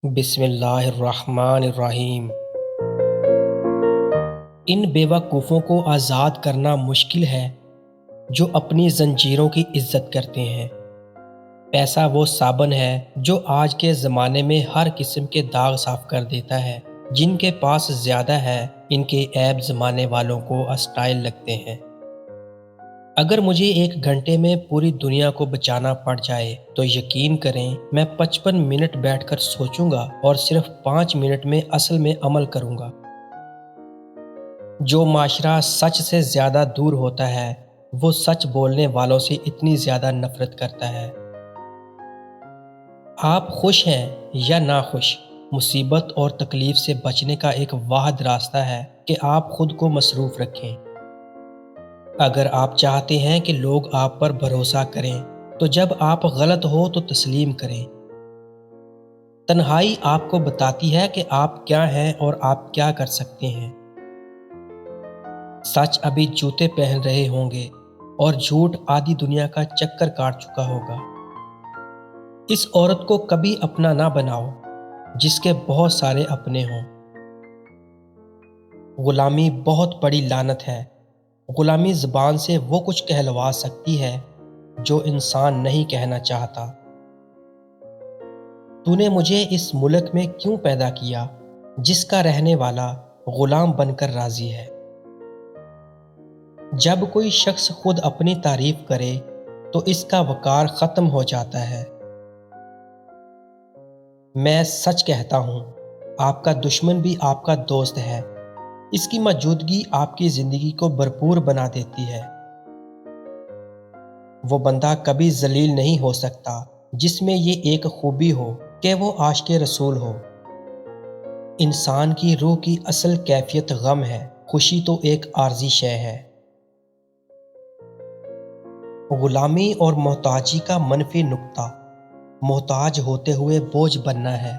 بسم اللہ الرحمن الرحیم۔ ان بیوقوفوں کو آزاد کرنا مشکل ہے جو اپنی زنجیروں کی عزت کرتے ہیں۔ پیسہ وہ صابن ہے جو آج کے زمانے میں ہر قسم کے داغ صاف کر دیتا ہے۔ جن کے پاس زیادہ ہے ان کے عیب زمانے والوں کو اسٹائل لگتے ہیں۔ اگر مجھے 1 گھنٹے میں پوری دنیا کو بچانا پڑ جائے تو یقین کریں میں 55 منٹ بیٹھ کر سوچوں گا اور صرف 5 منٹ میں اصل میں عمل کروں گا۔ جو معاشرہ سچ سے زیادہ دور ہوتا ہے وہ سچ بولنے والوں سے اتنی زیادہ نفرت کرتا ہے۔ آپ خوش ہیں یا ناخوش، مصیبت اور تکلیف سے بچنے کا ایک واحد راستہ ہے کہ آپ خود کو مصروف رکھیں۔ اگر آپ چاہتے ہیں کہ لوگ آپ پر بھروسہ کریں تو جب آپ غلط ہو تو تسلیم کریں۔ تنہائی آپ کو بتاتی ہے کہ آپ کیا ہیں اور آپ کیا کر سکتے ہیں۔ سچ ابھی جوتے پہن رہے ہوں گے اور جھوٹ آدھی دنیا کا چکر کاٹ چکا ہوگا۔ اس عورت کو کبھی اپنا نہ بناؤ جس کے بہت سارے اپنے ہوں۔ غلامی بہت بڑی لعنت ہے۔ غلامی زبان سے وہ کچھ کہلوا سکتی ہے جو انسان نہیں کہنا چاہتا۔ تو نے مجھے اس ملک میں کیوں پیدا کیا جس کا رہنے والا غلام بن کر راضی ہے؟ جب کوئی شخص خود اپنی تعریف کرے تو اس کا وقار ختم ہو جاتا ہے۔ میں سچ کہتا ہوں، آپ کا دشمن بھی آپ کا دوست ہے۔ اس کی موجودگی آپ کی زندگی کو بھرپور بنا دیتی ہے۔ وہ بندہ کبھی ذلیل نہیں ہو سکتا جس میں یہ ایک خوبی ہو کہ وہ عاشق رسول ہو۔ انسان کی روح کی اصل کیفیت غم ہے، خوشی تو ایک عارضی شے ہے۔ غلامی اور محتاجی کا منفی نقطہ، محتاج ہوتے ہوئے بوجھ بننا ہے۔